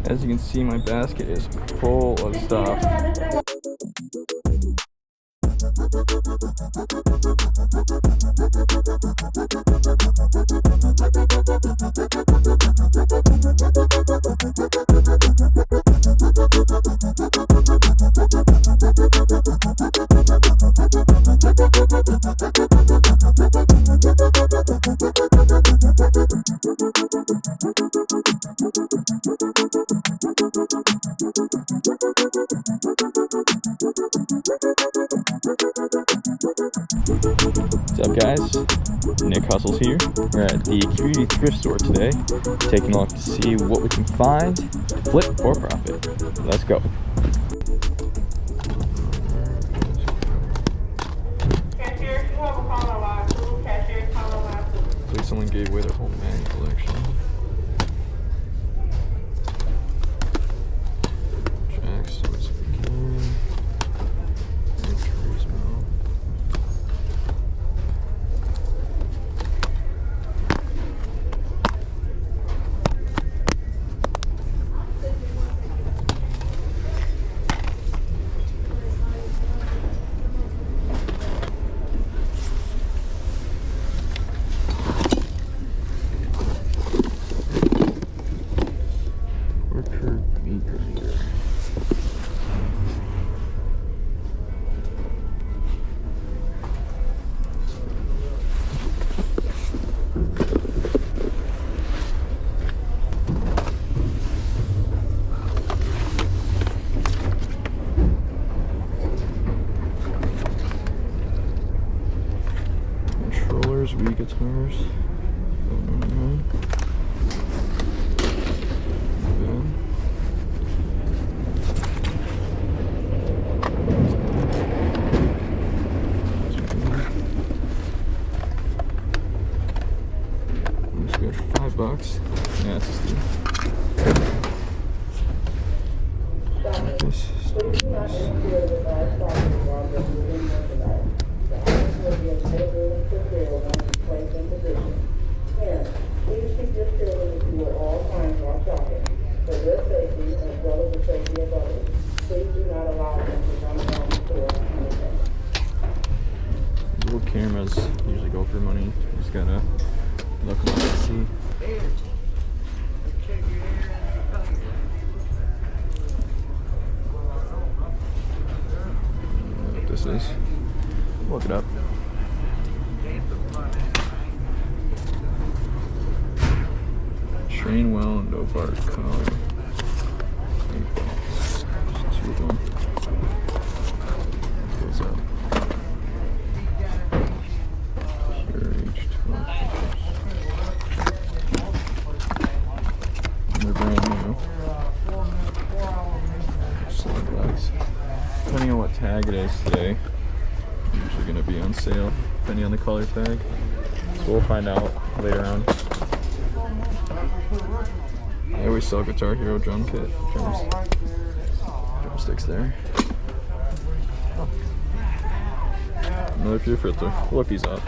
As you can see, my basket is full of stuff. What's up, guys? NickHustles here. We're at the community thrift store today, taking a look to see what we can find to flip or profit. Let's go. Cashier, you have a call on line 2. Cashier, call on line 2. Looks like someone gave away their whole mag collection. Wii guitars. $5. Yeah, it's a steal. This is nice. Little cameras usually go for money. You just gotta look them up and see. What this is. Look it up. Train well and no bar collar. Two of them. Goes up. Here, each 12 and they're brand new. $7. Depending on what tag it is today, it's usually going to be on sale, depending on the color tag. So we'll find out later on. I always sell Guitar Hero drum kit, drumsticks there. Oh. Another pure filter. We'll look these up.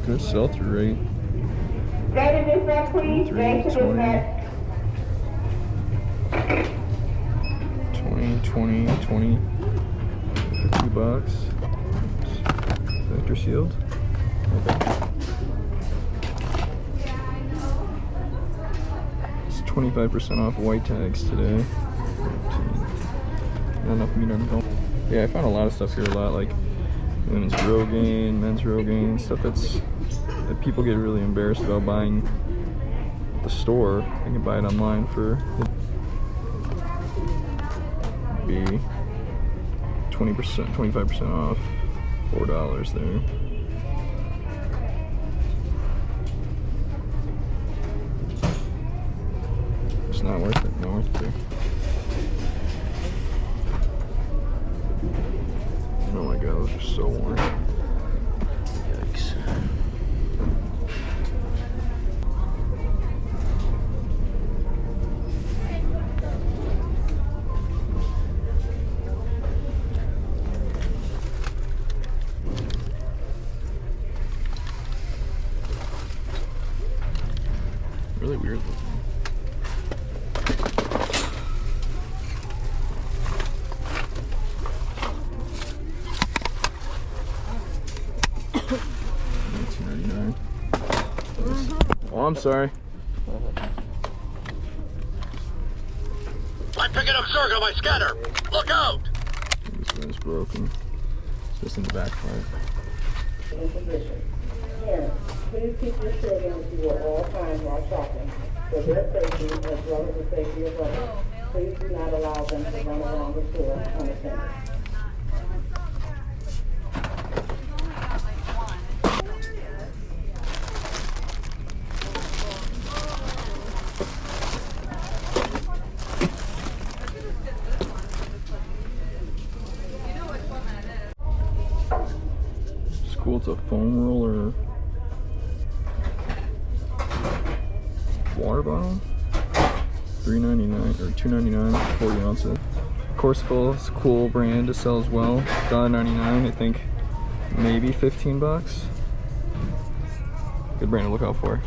Good sell-through rate. 3, 20, $50. Vector sealed. Okay. It's 25% off white tags today. Not enough meat on the belt. Yeah, I found a lot of stuff here, a lot like women's Rogaine, men's Rogaine, stuff that people get really embarrassed about buying at the store. You can buy it online for be 20%, 25% off, $4 there. It's not worth it, not worth it. Oh my god, those are so worn. Yikes. really weird looking. $19.99. Oh, I'm sorry. I'm picking up Zerg on my scanner. Look out! This one is broken. It's just in the back part. In position. Parents, please keep your children with you at all times while shopping. For their safety as well as the safety of others, please do not allow them to run around the store unattended. Cool, it's a foam roller water bottle. $3.99 or $2.99, 40 ounces. Corsical is a cool brand to sell as well. $1.99, I think maybe 15 bucks. Good brand to look out for.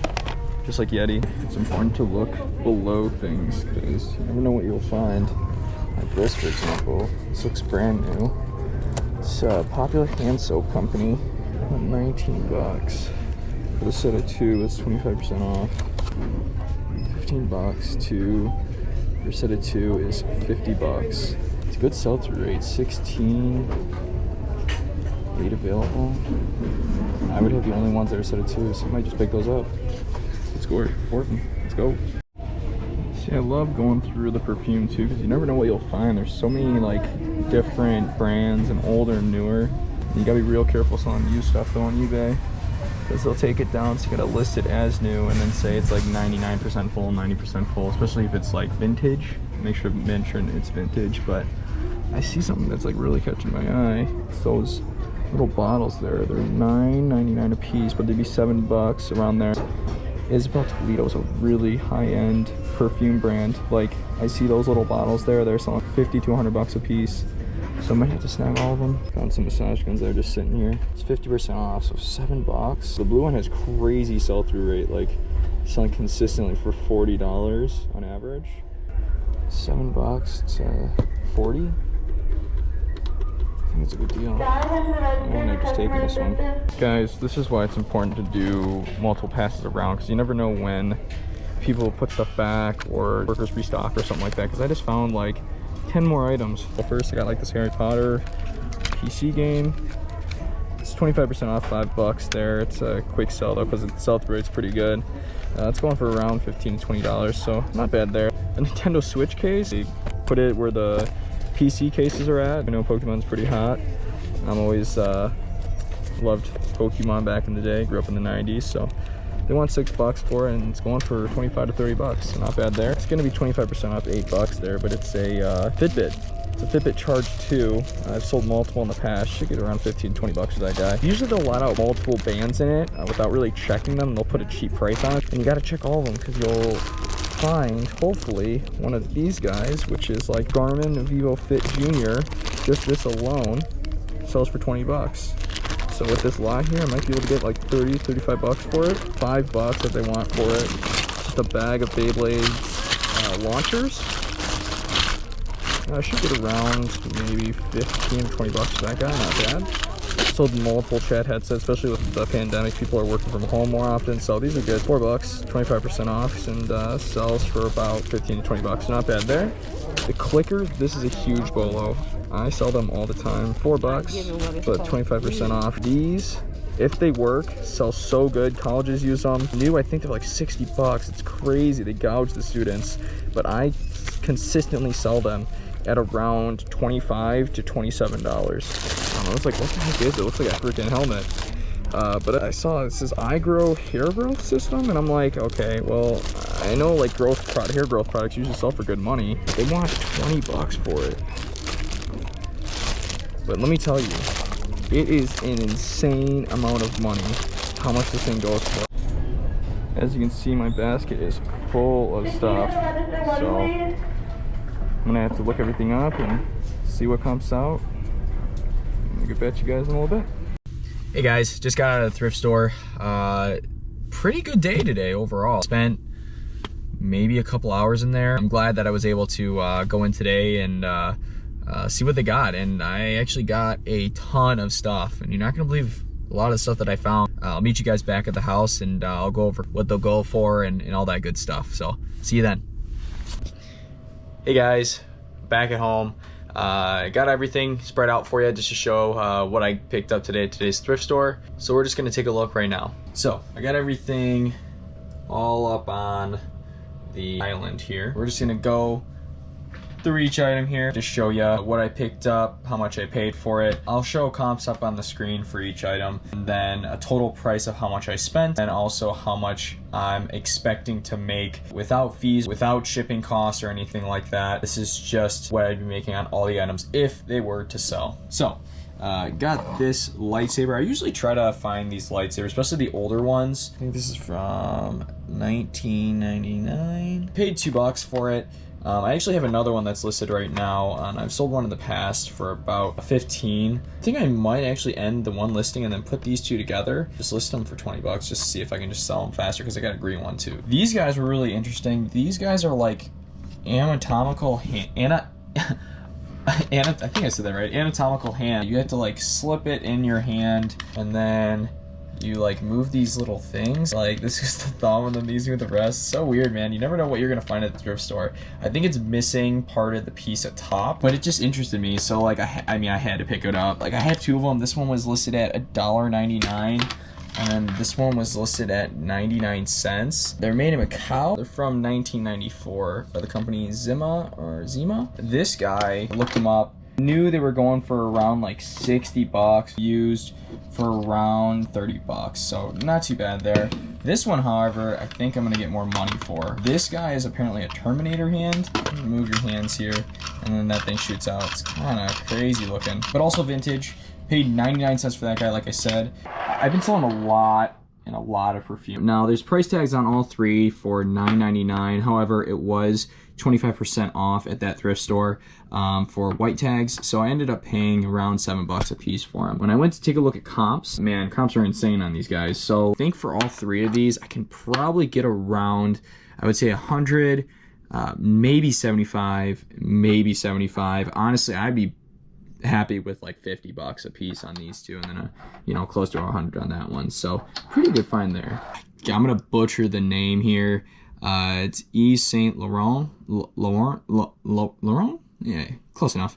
Just like Yeti, it's important to look below things because you never know what you'll find. Like this, for example, this looks brand new. It's a Popular Hand Soap Company. 19 bucks. For the set of 2, it's 25% off. 15 bucks. 2 for set of 2 is 50 bucks. It's a good sell-through rate. 16. 8 available. I would have the only ones that are set of 2, so I might just pick those up. Let's go. Let's go. See, I love going through the perfume too because you never know what you'll find. There's so many like different brands and older and newer. You gotta be real careful selling used stuff though on eBay because they'll take it down, so you gotta list it as new and then say it's like 99% full, 90% full, especially if it's like vintage. Make sure to mention it's vintage, but I see something that's like really catching my eye. It's those little bottles there. They're $9.99 a piece, but they'd be 7 bucks around there. Isabel Toledo is a really high-end perfume brand. Like, I see those little bottles there. They're selling 50 to 100 bucks a piece. So I might have to snag all of them. Found some massage guns that are just sitting here. It's 50% off, so 7 bucks. The blue one has crazy sell-through rate, like selling consistently for $40 on average. 7 bucks to 40. I think it's a good deal. I end up just taking this one. Guys, this is why it's important to do multiple passes around, because you never know when people will put stuff back or workers restock or something like that, because I just found like 10 more items. Well, first I got like this Harry Potter PC game. It's 25% off, 5 bucks there. It's a quick sell though, because the sell-through rate's pretty good. It's going for around $15 to $20, so not bad there. A Nintendo Switch case, they put it where the PC cases are at. I know Pokemon's pretty hot. I'm always loved Pokemon back in the day. Grew up in the 90s, so they want 6 bucks for it, and it's going for 25 to 30 bucks. So not bad there. It's gonna be 25% off, 8 bucks there, but it's a Fitbit. It's a Fitbit Charge 2. I've sold multiple in the past. Should get around 15 to 20 bucks for that guy. Usually they'll let out multiple bands in it without really checking them. They'll put a cheap price on it, and you gotta check all of them because you'll find hopefully one of these guys, which is like Garmin Vivo Fit Junior. Just this alone sells for 20 bucks. So with this lot here, I might be able to get like 30, 35 bucks for it. 5 bucks if they want for it. Just a bag of Beyblade launchers. I should get around maybe 15 to 20 bucks for that guy, not bad. Sold multiple chat headsets, especially with the pandemic. People are working from home more often, so these are good. 4 bucks, 25% off, and sells for about 15 to 20 bucks. Not bad there. The clickers, this is a huge bolo. I sell them all the time. 4 bucks, but 25% off. These, if they work, sell so good. Colleges use them. New, I think they're like 60 bucks. It's crazy. They gouge the students, but I consistently sell them at around $25 to $27. I don't know, it's like, what the heck is it? It looks like a freaking helmet. But I saw it says iGrow hair growth system, and I'm like, okay, well, I know like hair growth products usually sell for good money. They want 20 bucks for it. But let me tell you, it is an insane amount of money how much this thing goes for. As you can see, my basket is full of stuff, so I'm gonna have to look everything up and see what comes out. I'll get back to you guys in a little bit. Hey guys, just got out of the thrift store. Pretty good day today overall. Spent maybe a couple hours in there. I'm glad that I was able to go in today and see what they got. And I actually got a ton of stuff, and you're not gonna believe a lot of the stuff that I found. I'll meet you guys back at the house, and I'll go over what they'll go for and all that good stuff. So see you then. Hey guys, back at home. I got everything spread out for you just to show what I picked up today at today's thrift store. So we're just gonna take a look right now. So I got everything all up on the island here. We're just gonna go through each item here to show you what I picked up, how much I paid for it. I'll show comps up on the screen for each item, and then a total price of how much I spent, and also how much I'm expecting to make without fees, without shipping costs or anything like that. This is just what I'd be making on all the items if they were to sell. So got this lightsaber. I usually try to find these lightsabers, especially the older ones. I think this is from 1999. Paid $2 for it. I actually have another one that's listed right now, and I've sold one in the past for about 15. I think I might actually end the one listing and then put these two together. Just list them for 20 bucks just to see if I can just sell them faster, because I got a green one too. These guys were really interesting. These guys are like anatomical hand, I think I said that right, anatomical hand. You have to like slip it in your hand, and then you like move these little things. Like this is the thumb, and then these with the rest. So weird, man. You never know what you're gonna find at the thrift store. I think it's missing part of the piece at top, but it just interested me. So like I mean I had to pick it up. Like I have two of them. This one was listed at $1.99, and then this one was listed at 99 cents. They're made in Macau. They're from 1994 by the company Zima. This guy, I looked them up, knew they were going for around like 60 bucks, used for around 30 bucks, so not too bad there. This one, however, I think I'm gonna get more money for. This guy is apparently a Terminator hand. Move your hands here, and then that thing shoots out. It's kind of crazy looking, but also vintage. Paid 99 cents for that guy, like I said. I've been selling a lot of perfume. Now there's price tags on all three for $9.99. However, it was 25% off at that thrift store for white tags, so I ended up paying around $7 a piece for them. When I went to take a look at comps, man, comps are insane on these guys. So I think for all three of these, I can probably get around, I would say 100, maybe 75, maybe 75. Honestly, I'd be happy with like 50 bucks a piece on these two, and then you know, close to 100 on that one. So pretty good find there. I'm gonna butcher the name here. It's Yves Saint Laurent. Laurent? Yeah, close enough.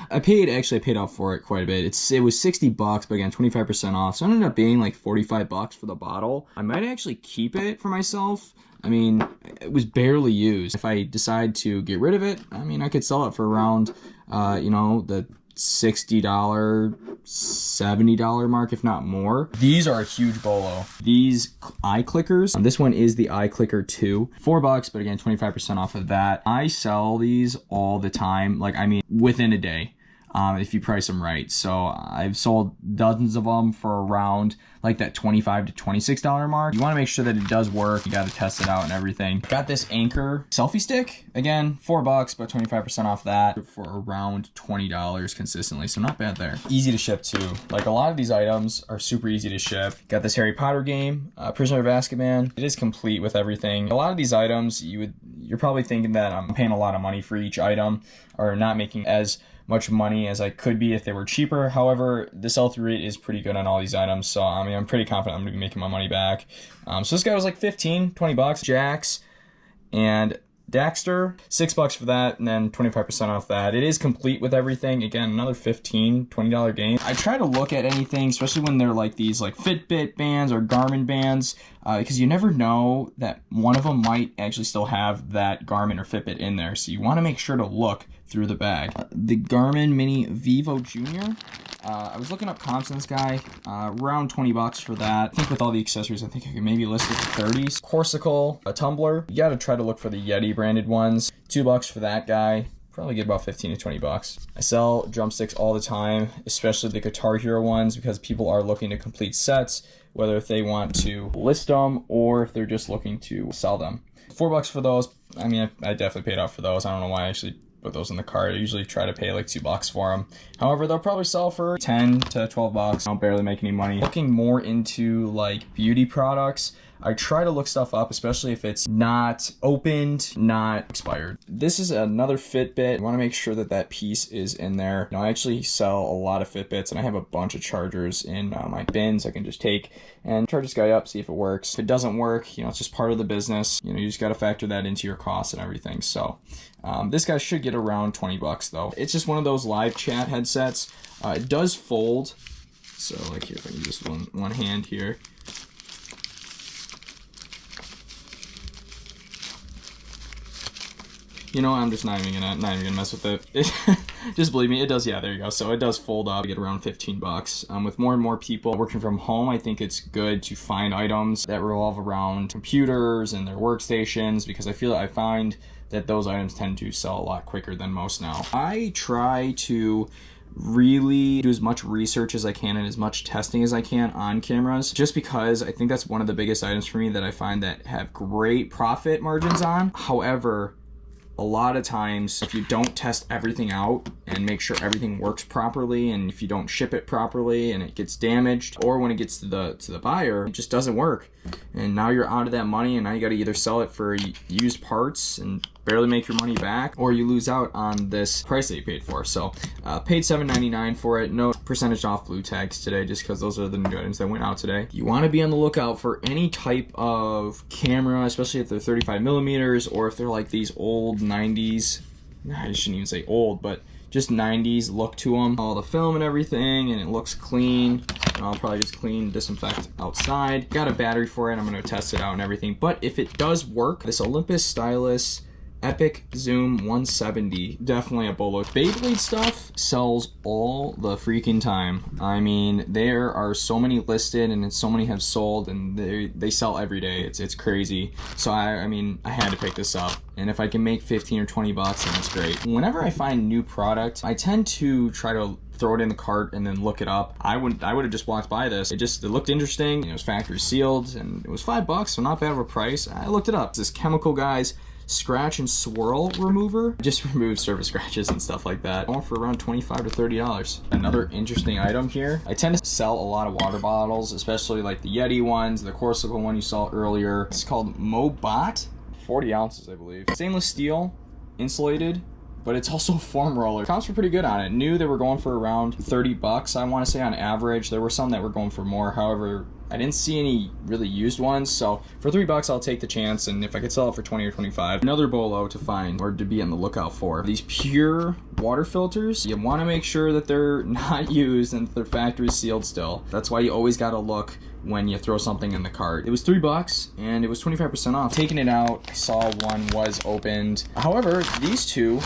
I paid out for it quite a bit. It was 60 bucks, but again, 25% off. So it ended up being like 45 bucks for the bottle. I might actually keep it for myself. I mean, it was barely used. If I decide to get rid of it, I mean, I could sell it for around, you know, the $60, $70 mark, if not more. These are a huge bolo. These eye clickers, this one is the eye clicker 2, $4, but again, 25% off of that. I sell these all the time, like, I mean, within a day. If you price them right. So I've sold dozens of them for around like that $25 to $26 mark. You want to make sure that it does work. You got to test it out and everything. Got this Anchor selfie stick. Again, $4, but 25% off that for around $20 consistently. So not bad there. Easy to ship too. Like a lot of these items are super easy to ship. Got this Harry Potter game, Prisoner of Azkaban. It is complete with everything. A lot of these items, you're probably thinking that I'm paying a lot of money for each item, or not making as much money as I could be if they were cheaper. However, the sell-through rate is pretty good on all these items, so I mean, I'm pretty confident I'm gonna be making my money back. So this guy was like 15, 20 bucks. Jax and Daxter, $6 for that, and then 25% off that. It is complete with everything. Again, another $15, $20 game. I try to look at anything, especially when they're like these like Fitbit bands or Garmin bands, because you never know that one of them might actually still have that Garmin or Fitbit in there. So you want to make sure to look through the bag. The Garmin Mini Vivo Junior. I was looking up comps on this guy, around 20 bucks for that. I think with all the accessories, I think I could maybe list it for 30s. Corsical, a tumbler. You gotta try to look for the Yeti branded ones. $2 for that guy. Probably get about 15 to 20 bucks. I sell drumsticks all the time, especially the Guitar Hero ones, because people are looking to complete sets, whether if they want to list them or if they're just looking to sell them. $4 for those. I mean, I definitely paid out for those. I don't know why I actually put those in the cart. I usually try to pay like $2 for them. However, they'll probably sell for 10 to 12 bucks. I don't barely make any money. Looking more into like beauty products, I try to look stuff up, especially if it's not opened, not expired. This is another Fitbit. I want to make sure that that piece is in there. I actually sell a lot of Fitbits, and I have a bunch of chargers in my bins I can just take and charge this guy up, see if it works. If it doesn't work, it's just part of the business. You just got to factor that into your costs and everything. So this guy should get around 20 bucks though. It's just one of those live chat headsets. It does fold. So like here, if I can just one hand here. I'm just not even gonna mess with it. Just believe me, it does. Yeah, there you go. So it does fold up. You get around 15 bucks. With more and more people working from home, I think it's good to find items that revolve around computers and their workstations, because I find that those items tend to sell a lot quicker than most now. I try to really do as much research as I can and as much testing as I can on cameras, just because I think that's one of the biggest items for me that I find that have great profit margins on. However, a lot of times, if you don't test everything out and make sure everything works properly, and if you don't ship it properly and it gets damaged, or when it gets to the buyer, it just doesn't work. And now you're out of that money, and now you got to either sell it for used parts and barely make your money back, or you lose out on this price that you paid for. So paid $7.99 for it. No percentage off blue tags today, just because those are the new items that went out today. You want to be on the lookout for any type of camera, especially if they're 35 millimeters, or if they're like these old 90s, I shouldn't even say old, but just 90s look to them. All the film and everything, and it looks clean. And I'll probably just disinfect outside. Got a battery for it. I'm going to test it out and everything. But if it does work, this Olympus Stylus Epic Zoom 170, definitely a bolo. Beyblade stuff sells all the freaking time. I mean, there are so many listed and so many have sold, and they sell every day. It's crazy. So I mean, I had to pick this up. And if I can make 15 or 20 bucks, then that's great. Whenever I find new product, I tend to try to throw it in the cart and then look it up. I would have just walked by this. It looked interesting. It was factory sealed, and it was $5, so not bad of a price. I looked it up. This Chemical Guys scratch and swirl remover. Just removes surface scratches and stuff like that. Going for around $25 to $30. Another interesting item here. I tend to sell a lot of water bottles, especially like the Yeti ones, the Corsica one you saw earlier. It's called Mobot, 40 ounces, I believe. Stainless steel, insulated, but it's also a foam roller. Comps were pretty good on it. New, they were going for around 30 bucks, I want to say, on average. There were some that were going for more. However, I didn't see any really used ones, so for 3 bucks, I'll take the chance, and if I could sell it for 20 or 25, another bolo to find or to be on the lookout for. These pure water filters, you want to make sure that they're not used and that they're factory sealed still. That's why you always got to look when you throw something in the cart. It was 3 bucks, and it was 25% off. Taking it out, I saw one was opened. However, these two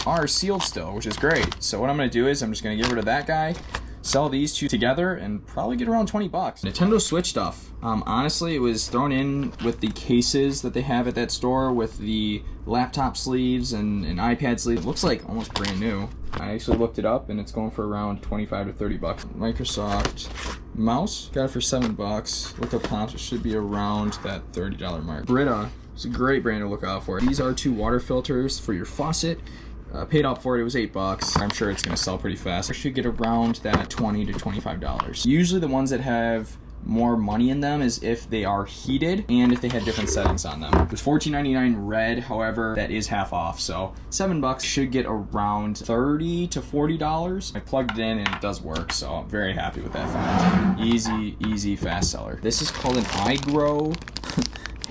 are sealed still, which is great. So what I'm going to do is I'm just going to get rid of that guy, sell these two together, and probably get around 20 bucks. Nintendo Switch stuff. Honestly, it was thrown in with the cases that they have at that store with the laptop sleeves and iPad sleeves. It looks like almost brand new. I actually looked it up, and it's going for around 25 to 30 bucks. Microsoft mouse, got it for 7 bucks. Look up comps, it should be around that $30 mark. Brita, it's a great brand to look out for. These are 2 water filters for your faucet. Paid up for it, it was 8 bucks. I'm sure it's gonna sell pretty fast. I should get around that $20 to $25. Usually the ones that have more money in them is if they are heated and if they had different settings on them. It was $14.99 red, however, that is half off. So 7 bucks should get around $30 to $40. I plugged it in and it does work, so I'm very happy with that find. Easy, fast seller. This is called an iGrow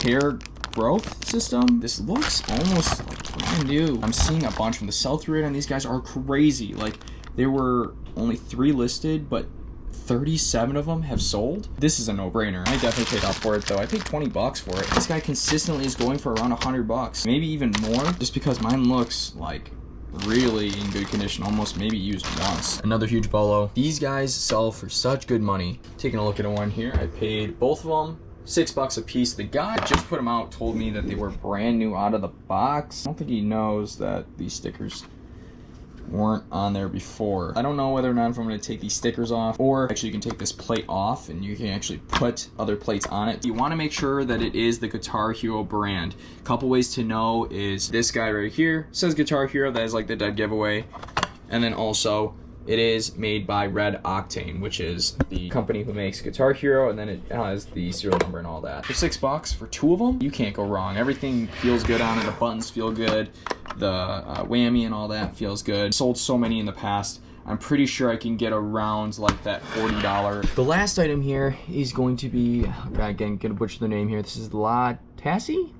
hair growth system. This looks almost like brand new. I'm seeing a bunch from the sell-through rate on these guys are crazy. Like, there were only 3 listed, but 37 of them have sold. This is a no-brainer. I definitely paid up for it though. I paid 20 bucks for it. This guy consistently is going for around 100 bucks, maybe even more, just because mine looks like really in good condition, almost maybe used once. Another huge bolo. These guys sell for such good money. Taking a look at one here, I paid both of them $6 a piece. The guy that just put them out told me that they were brand new out of the box. I don't think he knows that these stickers weren't on there before. I don't know whether or not if I'm going to take these stickers off, or actually you can take this plate off and you can actually put other plates on it. You want to make sure that it is the Guitar Hero brand. A couple ways to know is this guy right here says Guitar Hero, that is like the dead giveaway. And then also It is made by Red Octane, which is the company who makes Guitar Hero, and then it has the serial number and all that. For $6 for 2 of them, you can't go wrong. Everything feels good on it. The buttons feel good. The whammy and all that feels good. Sold so many in the past. I'm pretty sure I can get around like that $40. The last item here is going to be, again, gonna butcher the name here. This is La Tassie?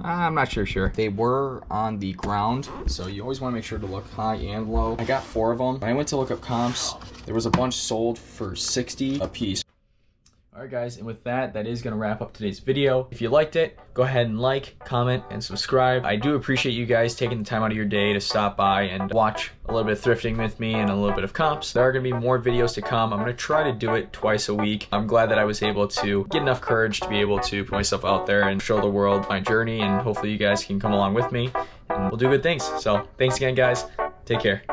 I'm not sure. They were on the ground, so you always want to make sure to look high and low. I got 4 of them. When I went to look up comps, there was a bunch sold for $60 a piece. Alright guys, and with that, that is going to wrap up today's video. If you liked it, go ahead and like, comment, and subscribe. I do appreciate you guys taking the time out of your day to stop by and watch a little bit of thrifting with me and a little bit of comps. There are going to be more videos to come. I'm going to try to do it twice a week. I'm glad that I was able to get enough courage to be able to put myself out there and show the world my journey, and hopefully you guys can come along with me and we'll do good things. So thanks again guys. Take care.